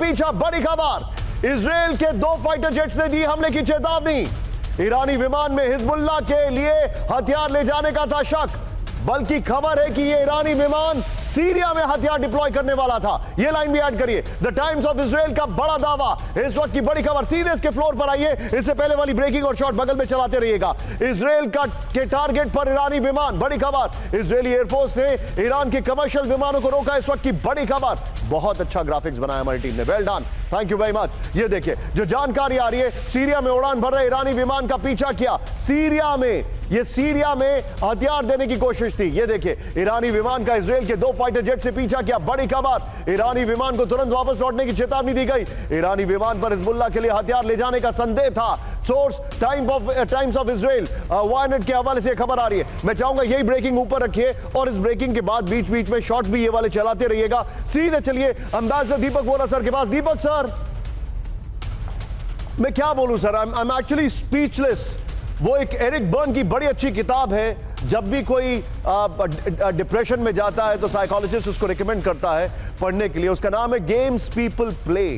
पीछा। बड़ी खबर, इजराइल के 2 फाइटर जेट्स ने दी हमले की चेतावनी। ईरानी विमान में हिजबुल्लाह के लिए हथियार ले जाने का था शक, बल्कि खबर है कि यह ईरानी विमान सीरिया में हथियार डिप्लॉय करने वाला था। यह लाइन भी ऐड करिए। द टाइम्स ऑफ इजराइल का बड़ा दावा, इस वक्त की बड़ी खबर। सीधे इसके फ्लोर पर आइए, इससे पहले वाली ब्रेकिंग और शॉट बगल में चलाते रहिएगा। इजराइल के टारगेट पर ईरानी विमान। बड़ी खबर, इजरायली एयरफोर्स ने ईरान के कमर्शियल विमानों को रोका। इस वक्त की बड़ी खबर। बहुत अच्छा ग्राफिक्स बनाया हमारी टीम ने, well done, thank you very much. ये देखिए जो जानकारी आ रही है, सीरिया में उड़ान भर रहे ईरानी विमान का पीछा किया। सीरिया में हथियार देने की कोशिश थी। ये देखिए ईरानी विमान का इजराइल के 2 फाइटर जेट से पीछा किया। बड़ी खबर, ईरानी विमान को तुरंत वापस लौटने की चेतावनी दी गई। ईरानी विमान पर हिजबुल्लाह के लिए हथियार ले जाने का संदेह था। सोर्स टाइम्स ऑफ इजराइल वायनेट के हवाले से खबर आ रही है। मैं चाहूंगा यही ब्रेकिंग ऊपर रखिए और इस ब्रेकिंग के बाद बीच बीच में शॉट भी ये वाले चलाते रहिएगा। सीधे चलिए एम्बेसडर दीपक वोरा सर के पास। दीपक सर, मैं क्या बोलूं sir, I am actually speechless. वो एक एरिक बर्न की बड़ी अच्छी किताब है। जब भी कोई डिप्रेशन में जाता है तो साइकोलॉजिस्ट उसको रिकमेंड करता है पढ़ने के लिए। उसका नाम है गेम्स पीपल प्ले।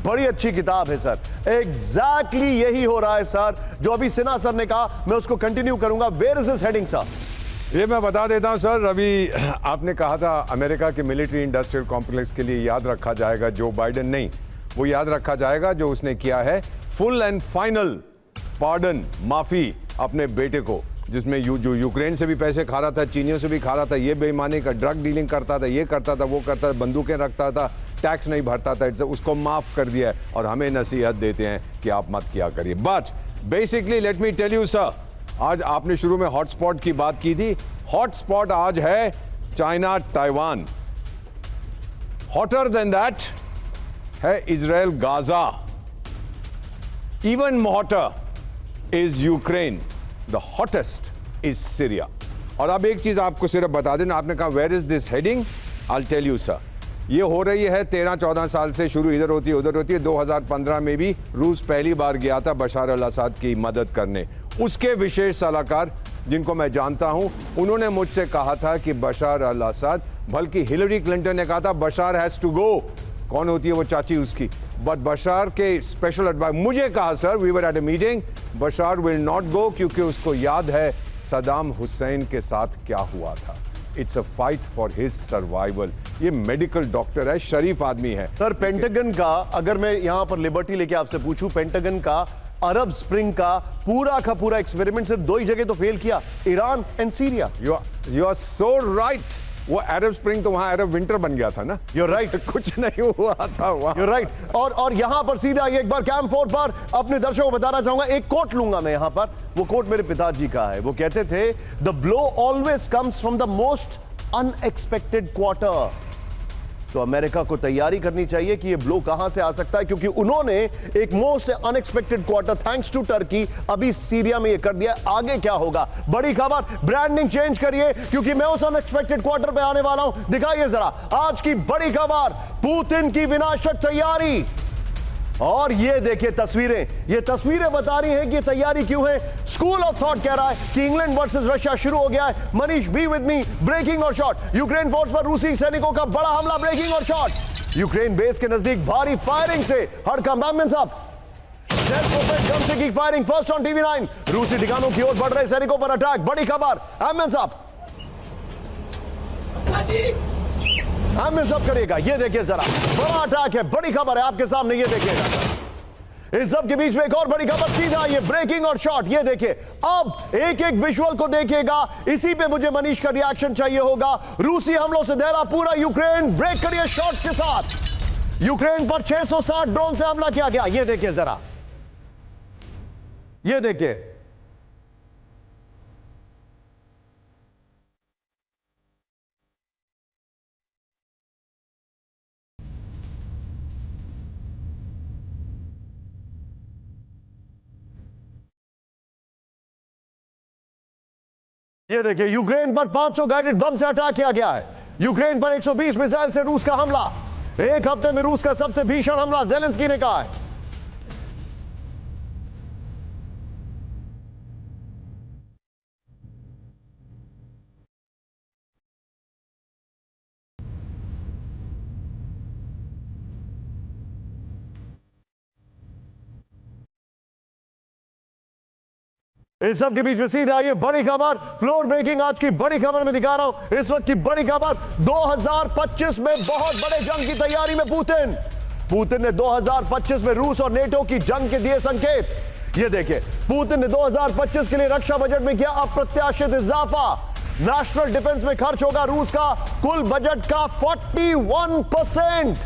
बड़ी अच्छी किताब है सर। एग्जैक्टली यही हो रहा है सर जो अभी सिन्हा सर ने कहा। मैं उसको कंटिन्यू करूंगा। Where is this heading sir? ये मैं बता देता हूं सर। अभी आपने कहा था अमेरिका के मिलिट्री इंडस्ट्रियल कॉम्प्लेक्स के लिए याद रखा जाएगा जो बाइडेन, नहीं, वो याद रखा जाएगा जो उसने किया है फुल एंड फाइनल पार्डन, माफी अपने बेटे को, जिसमें जो यूक्रेन से भी पैसे खा रहा था, चीनियों से भी खा रहा था, ये बेईमानी का ड्रग डीलिंग करता था, ये करता था, वो करता था, बंदूकें रखता था, टैक्स नहीं भरता था, उसको माफ कर दिया है और हमें नसीहत देते हैं कि आप मत किया करिए। But basically let me tell you sir, आज आपने शुरू में हॉटस्पॉट की बात की थी। हॉटस्पॉट आज है China Taiwan. Hotter than that है Israel Gaza. Even hotter is Ukraine. The hottest is Syria. और अब एक चीज आपको सिर्फ बता देना, आपने कहा where is this heading, I tell you sir. ये हो रही है 13-14 साल से, शुरू इधर होती है उधर होती है। 2015 में भी रूस पहली बार गया था बशार अल असद की मदद करने। उसके विशेष सलाहकार जिनको मैं जानता हूं, उन्होंने मुझसे कहा था कि बशार अल असद, बल्कि हिलरी क्लिंटन ने कहा था बशार हैज टू गो। कौन होती है वो चाची उसकी, बट बशार के स्पेशल एडवाइस मुझे कहा sir, we were at a meeting, Bashar will not go क्योंकि उसको याद है सदाम हुसैन के साथ क्या हुआ था। It's a fight for his survival. ये मेडिकल डॉक्टर है, शरीफ आदमी है सर। पेंटागन का, अगर मैं यहां पर लिबर्टी लेके आपसे पूछूं, पेंटागन का अरब स्प्रिंग का पूरा एक्सपेरिमेंट सिर्फ 2 ही जगह तो फेल किया, Iran and Syria. You are so right. वो अरब स्प्रिंग तो वहां अरब विंटर बन गया था ना। You're right. कुछ नहीं हुआ था वहां। You're right. और यहां पर सीधा एक बार कैंप 4 पर अपने दर्शकों को बताना चाहूंगा, एक कोट लूंगा मैं यहां पर। वो कोट मेरे पिताजी का है। वो कहते थे, the blow always comes from the most unexpected quarter. तो अमेरिका को तैयारी करनी चाहिए कि ये ब्लो कहां से आ सकता है, क्योंकि उन्होंने एक most unexpected quarter thanks to Turkey अभी सीरिया में ये कर दिया। आगे क्या होगा? बड़ी खबर, ब्रांडिंग चेंज करिए क्योंकि मैं उस अनएक्सपेक्टेड क्वार्टर पे आने वाला हूं। दिखाइए जरा आज की बड़ी खबर, पुतिन की विनाशक तैयारी। और ये देखिए ये तस्वीरें बता रही हैं कि तैयारी क्यों है। स्कूल ऑफ थॉट कह रहा है कि इंग्लैंड वर्सेस रशिया शुरू हो गया है। Manish be with me. Breaking और शॉट, यूक्रेन फोर्स पर रूसी सैनिकों का बड़ा हमला। ब्रेकिंग और शॉट, यूक्रेन बेस के नजदीक भारी फायरिंग से हड़कंप। सेल्फ प्रोपेल्ड गन से की फायरिंग, फर्स्ट ऑन टीवी 9। रूसी ठिकानों की ओर बढ़ रहे सैनिकों पर अटैक। बड़ी खबर, सब करिएगा। ये देखिए जरा, बड़ा अटैक है। बड़ी खबर है आपके सामने, ये देखिएगा। इस सब के बीच में एक और बड़ी खबर सीधा, ये ब्रेकिंग और शॉट। ये देखिए, अब एक एक विजुअल को देखिएगा। इसी पे मुझे मनीष का रिएक्शन चाहिए होगा। रूसी हमलों से दहला पूरा यूक्रेन। ब्रेक करिए शॉट के साथ। यूक्रेन पर 660 ड्रोन से हमला किया गया। ये देखिए जरा, ये देखिए। ये देखिए, यूक्रेन पर 500 गाइडेड बम से अटैक किया गया है। यूक्रेन पर 120 मिसाइल से रूस का हमला। एक हफ्ते में रूस का सबसे भीषण हमला, ज़ेलेंस्की ने कहा है। इस सब के बीच में सीधा ये बड़ी खबर, फ्लोर ब्रेकिंग आज की बड़ी खबर में दिखा रहा हूं। इस वक्त की बड़ी खबर, 2025 में बहुत बड़े जंग की तैयारी में पुतिन ने 2025 में रूस और नेटो की जंग के दिए संकेत। ये देखिए, पुतिन ने 2025 के लिए रक्षा बजट में किया अप्रत्याशित इजाफा। नेशनल डिफेंस में खर्च होगा रूस का कुल बजट का 41%।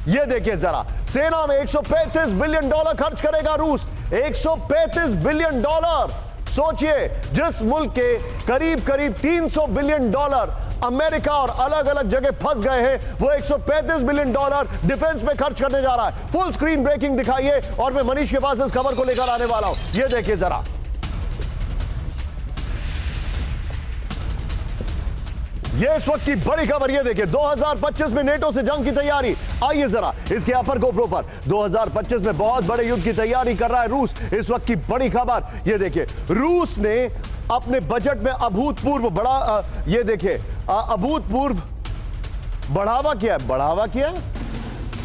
ये देखिए जरा, सेना में $135 बिलियन खर्च करेगा रूस। $135 बिलियन। सोचिए, जिस मुल्क के करीब करीब $300 बिलियन अमेरिका और अलग अलग जगह फंस गए हैं, वो $135 बिलियन डिफेंस में खर्च करने जा रहा है। फुल स्क्रीन ब्रेकिंग दिखाइए और मैं मनीष के पास इस खबर को लेकर आने वाला हूं। ये देखिए जरा, ये इस वक्त की बड़ी खबर। ये देखिए, 2025 में नेटो से जंग की तैयारी। आइए जरा इसके अपर गोप्रो पर, 2025 में बहुत बड़े युद्ध की तैयारी कर रहा है रूस। इस वक्त की बड़ी खबर, ये देखिए, रूस ने अपने बजट में अभूतपूर्व बड़ा, ये देखिए, अभूतपूर्व बढ़ावा किया है,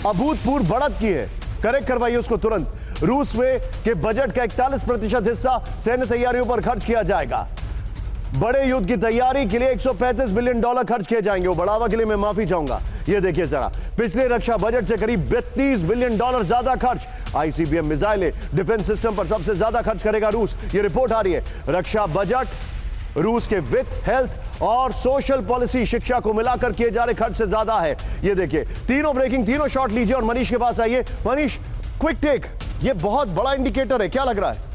अभूतपूर्व बढ़त की है। करेक्ट करवाइए उसको तुरंत। रूस में के बजट का 41% हिस्सा सैन्य तैयारियों पर खर्च किया जाएगा। बड़े युद्ध की तैयारी के लिए $135 बिलियन खर्च किए जाएंगे। वो बढ़ावा के लिए मैं माफी चाहूंगा। ये देखिए जरा, पिछले रक्षा बजट से करीब $32 बिलियन ज्यादा खर्च। आईसीबीएम मिसाइलें, डिफेंस सिस्टम पर सबसे ज्यादा खर्च करेगा रूस। ये रिपोर्ट आ रही है। रक्षा बजट रूस के वित्त, हेल्थ और सोशल पॉलिसी, शिक्षा को मिलाकर किए जा रहे खर्च से ज्यादा है। ये देखिए, तीनों ब्रेकिंग, तीनों शॉट लीजिए और मनीष के पास आइए। मनीष, क्विक टेक, ये बहुत बड़ा इंडिकेटर है, क्या लग रहा है?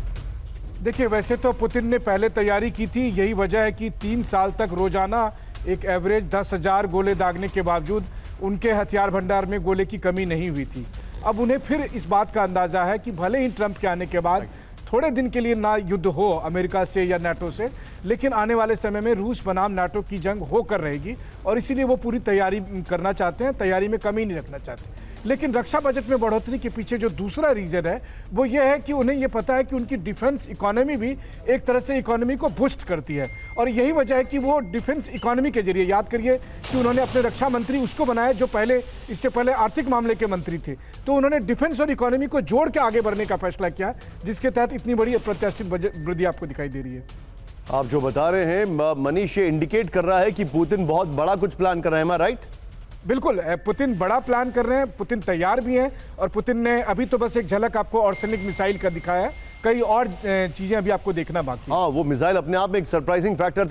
देखिए, वैसे तो पुतिन ने पहले तैयारी की थी। यही वजह है कि 3 साल तक रोजाना एक एवरेज 10,000 गोले दागने के बावजूद उनके हथियार भंडार में गोले की कमी नहीं हुई थी। अब उन्हें फिर इस बात का अंदाजा है कि भले ही ट्रंप के आने के बाद थोड़े दिन के लिए ना युद्ध हो अमेरिका से या नाटो से, लेकिन आने वाले समय में रूस बनाम नाटो की जंग होकर रहेगी और इसीलिए वो पूरी तैयारी करना चाहते हैं, तैयारी में कमी नहीं रखना चाहते। लेकिन रक्षा बजट में बढ़ोतरी के पीछे जो दूसरा रीजन है वो ये है कि उन्हें ये पता है कि उनकी डिफेंस इकोनॉमी भी एक तरह से इकोनॉमी को बूस्ट करती है और यही वजह है कि वो डिफेंस इकोनॉमी के जरिए, याद करिए कि उन्होंने अपने रक्षा मंत्री उसको बनाया जो इससे पहले आर्थिक मामले के मंत्री थे, तो उन्होंने डिफेंस और इकोनॉमी को जोड़ के आगे बढ़ने का फैसला किया, जिसके तहत इतनी बड़ी अप्रत्याशित बजट वृद्धि आपको दिखाई दे रही है। आप जो बता रहे हैं मनीष, ये इंडिकेट कर रहा है कि पुतिन बहुत बड़ा कुछ प्लान कर रहे हैं, राइट? बिल्कुल, पुतिन बड़ा प्लान कर रहे हैं, पुतिन तैयार भी हैं और पुतिन ने अभी तो बस एक झलक आपको ऑर्सेनिक मिसाइल का दिखाया है, कई और चीजें अभी आपको देखना बाकी है। हाँ, वो मिसाइल अपने आप में एक सरप्राइजिंग फैक्टर